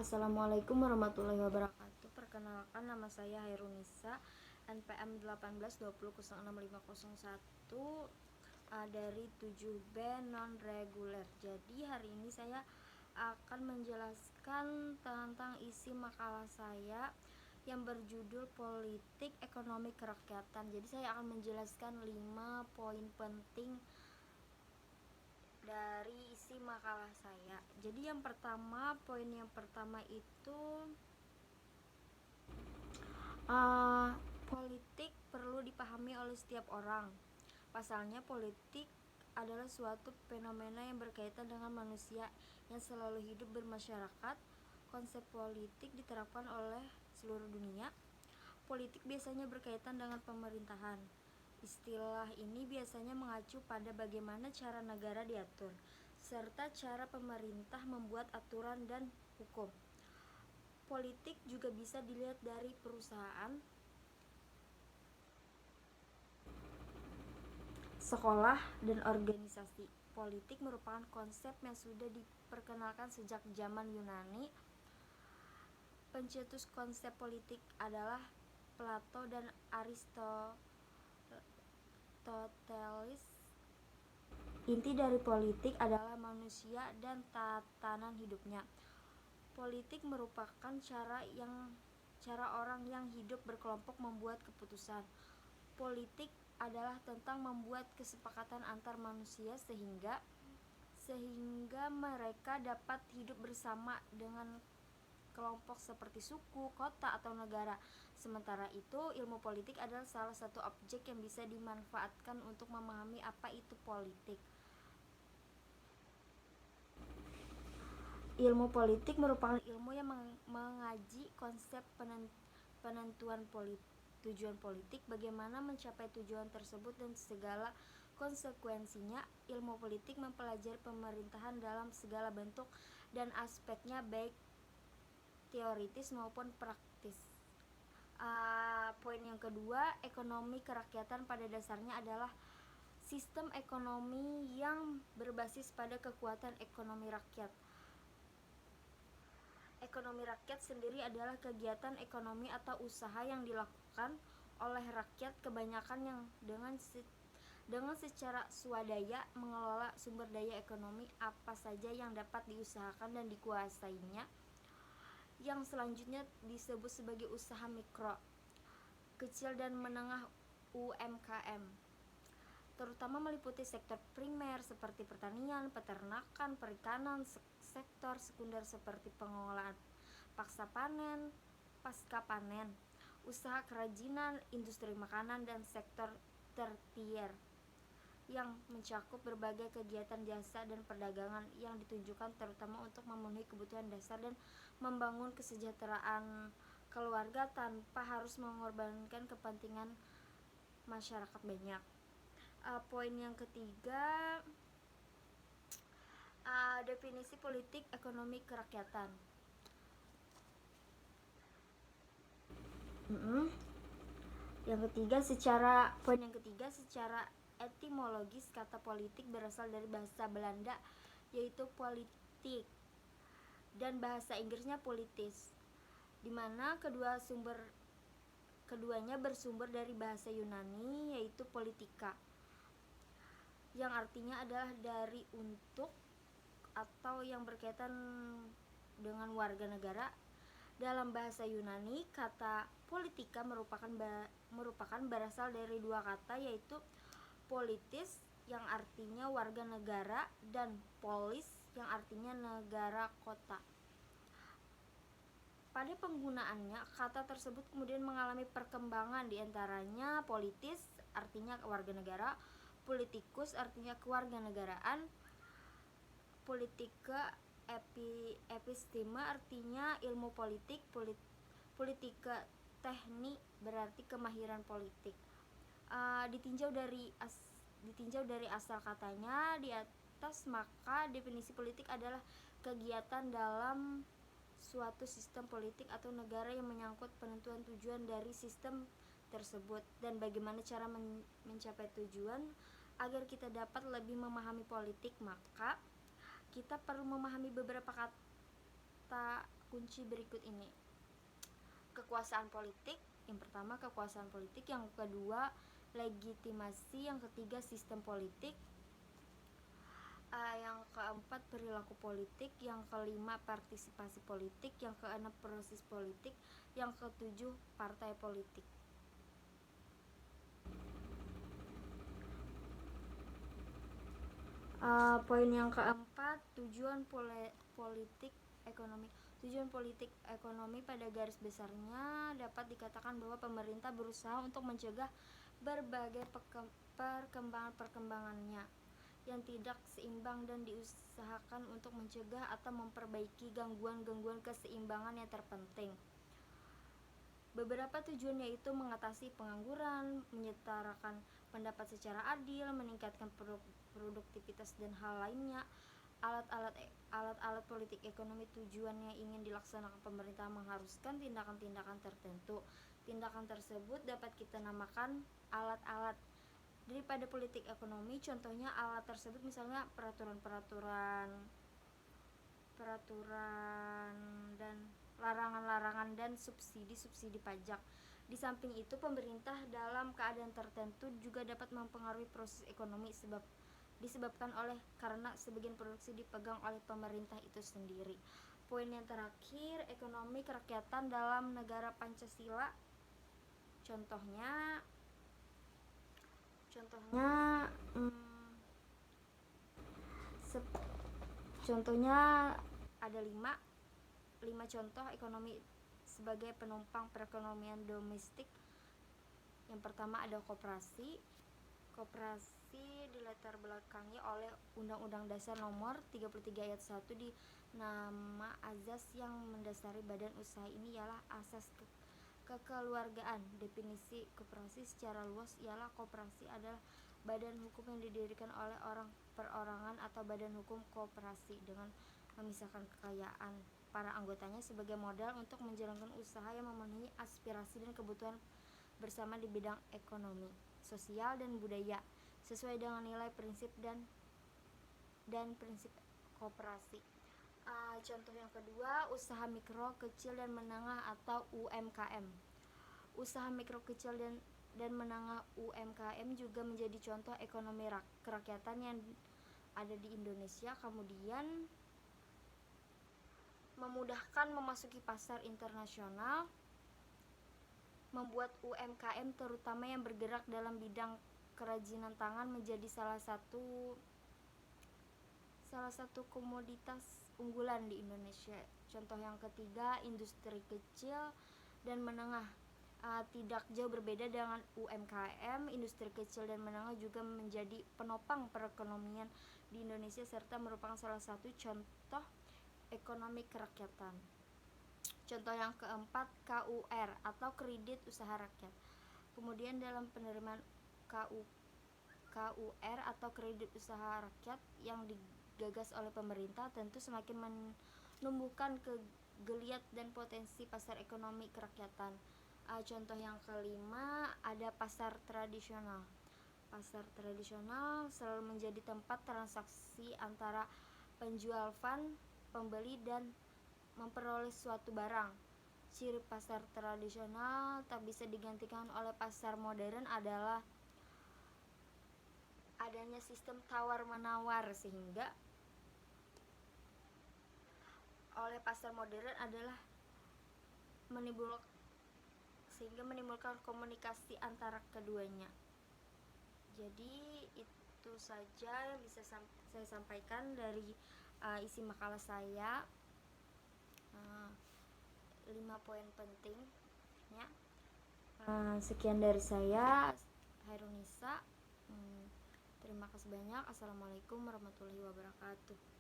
Assalamualaikum warahmatullahi wabarakatuh. Perkenalkan, nama saya Hairunisa, NPM 1820060501 dari 7B non-reguler. Jadi hari ini saya akan menjelaskan tentang isi makalah saya yang berjudul Politik Ekonomi Kerakyatan. Jadi saya akan menjelaskan 5 poin penting dari isi makalah saya. Jadi poin yang pertama itu politik perlu dipahami oleh setiap orang. Pasalnya, politik adalah suatu fenomena yang berkaitan dengan manusia yang selalu hidup bermasyarakat. Konsep politik diterapkan oleh seluruh dunia. Politik biasanya berkaitan dengan pemerintahan. Istilah ini biasanya mengacu pada bagaimana cara negara diatur, serta cara pemerintah membuat aturan dan hukum. Politik juga bisa dilihat dari perusahaan, sekolah, dan organisasi. Politik merupakan konsep yang sudah diperkenalkan sejak zaman Yunani. Pencetus konsep politik adalah Plato dan Aristoteles. Inti dari politik adalah manusia dan tatanan hidupnya. Politik merupakan cara orang yang hidup berkelompok membuat keputusan. Politik adalah tentang membuat kesepakatan antar manusia sehingga mereka dapat hidup bersama dengan kelompok seperti suku, kota, atau negara. Sementara itu, ilmu politik adalah salah satu objek yang bisa dimanfaatkan untuk memahami apa itu politik. Ilmu politik merupakan ilmu yang mengaji konsep penentuan tujuan politik, bagaimana mencapai tujuan tersebut, dan segala konsekuensinya. Ilmu politik mempelajari pemerintahan dalam segala bentuk dan aspeknya, baik teoritis maupun praktis. Poin yang kedua, ekonomi kerakyatan pada dasarnya adalah sistem ekonomi yang berbasis pada kekuatan ekonomi rakyat. Ekonomi rakyat sendiri adalah kegiatan ekonomi atau usaha yang dilakukan oleh rakyat kebanyakan yang dengan secara swadaya mengelola sumber daya ekonomi apa saja yang dapat diusahakan dan dikuasainya, yang selanjutnya disebut sebagai usaha mikro, kecil dan menengah UMKM, terutama meliputi sektor primer seperti pertanian, peternakan, perikanan, sektor sekunder seperti pengolahan pasca panen, usaha kerajinan, industri makanan, dan sektor tertier yang mencakup berbagai kegiatan jasa dan perdagangan yang ditujukan terutama untuk memenuhi kebutuhan dasar dan membangun kesejahteraan keluarga tanpa harus mengorbankan kepentingan masyarakat banyak. Poin yang ketiga, definisi politik ekonomi kerakyatan. Poin yang ketiga, secara etimologis kata politik berasal dari bahasa Belanda yaitu politik dan bahasa Inggrisnya politis, di mana keduanya bersumber dari bahasa Yunani yaitu politika, yang artinya adalah dari, untuk, atau yang berkaitan dengan warga negara. Dalam bahasa Yunani, kata politika merupakan berasal dari dua kata yaitu politis yang artinya warga negara dan polis yang artinya negara kota. Pada penggunaannya, kata tersebut kemudian mengalami perkembangan, diantaranya politis artinya warga negara, politikus artinya kewarganegaraan, politika episteme artinya ilmu politik, politika teknik berarti kemahiran politik. Ditinjau dari asal katanya di atas, maka definisi politik adalah kegiatan dalam suatu sistem politik atau negara yang menyangkut penentuan tujuan dari sistem tersebut dan bagaimana cara mencapai tujuan. Agar kita dapat lebih memahami politik, maka kita perlu memahami beberapa kata kunci berikut ini. Kekuasaan politik, yang pertama kekuasaan politik, yang kedua legitimasi, yang ketiga sistem politik, yang keempat perilaku politik, yang kelima partisipasi politik, yang keenam proses politik, yang ketujuh partai politik. Poin yang keempat, tujuan politik ekonomi. Tujuan politik ekonomi pada garis besarnya dapat dikatakan bahwa pemerintah berusaha untuk mencegah berbagai perkembangannya yang tidak seimbang dan diusahakan untuk mencegah atau memperbaiki gangguan-gangguan keseimbangan yang terpenting. Beberapa tujuan yaitu mengatasi pengangguran, menyetarakan pendapat secara adil, meningkatkan produktivitas dan hal lainnya. Alat-alat politik ekonomi tujuannya ingin dilaksanakan pemerintah mengharuskan tindakan-tindakan tertentu. Tindakan tersebut dapat kita namakan alat-alat daripada politik ekonomi. Contohnya alat tersebut misalnya peraturan dan larangan-larangan dan subsidi pajak. Di samping itu, pemerintah dalam keadaan tertentu juga dapat mempengaruhi proses ekonomi disebabkan karena sebagian produksi dipegang oleh pemerintah itu sendiri. Poin yang terakhir, ekonomi kerakyatan dalam negara Pancasila. Contohnya ada 5 contoh ekonomi sebagai penumpang perekonomian domestik. Yang pertama ada koperasi dilatar belakangi oleh Undang-Undang Dasar Nomor 33 Ayat 1 di nama azas yang mendasari badan usaha ini ialah asas kekeluargaan. Definisi koperasi secara luas ialah koperasi adalah badan hukum yang didirikan oleh orang perorangan atau badan hukum koperasi dengan memisahkan kekayaan para anggotanya sebagai modal untuk menjalankan usaha yang memenuhi aspirasi dan kebutuhan bersama di bidang ekonomi, sosial, dan budaya sesuai dengan nilai prinsip dan prinsip koperasi. Contoh yang kedua, usaha mikro, kecil, dan menengah atau UMKM. Usaha mikro, kecil, dan menengah UMKM juga menjadi contoh ekonomi kerakyatan yang ada di Indonesia. Kemudian memudahkan memasuki pasar internasional, membuat UMKM terutama yang bergerak dalam bidang kerajinan tangan menjadi salah satu komoditas unggulan di Indonesia. Contoh yang ketiga, industri kecil dan menengah. Tidak jauh berbeda dengan UMKM, industri kecil dan menengah juga menjadi penopang perekonomian di Indonesia serta merupakan salah satu contoh ekonomi kerakyatan. Contoh yang keempat, KUR atau kredit usaha rakyat. Kemudian dalam penerimaan KUR atau kredit usaha rakyat yang digagas oleh pemerintah tentu semakin menumbuhkan kegeliat dan potensi pasar ekonomi kerakyatan. Contoh yang kelima ada pasar tradisional. Pasar tradisional selalu menjadi tempat transaksi antara penjual pembeli dan memperoleh suatu barang. Ciri pasar tradisional tak bisa digantikan oleh pasar modern adalah adanya sistem tawar-menawar sehingga menimbulkan komunikasi antara keduanya. Jadi itu saja yang bisa saya sampaikan dari isi makalah saya. 5 poin penting ya. Sekian dari saya, Hairunisa. Terima kasih banyak. Assalamualaikum warahmatullahi wabarakatuh.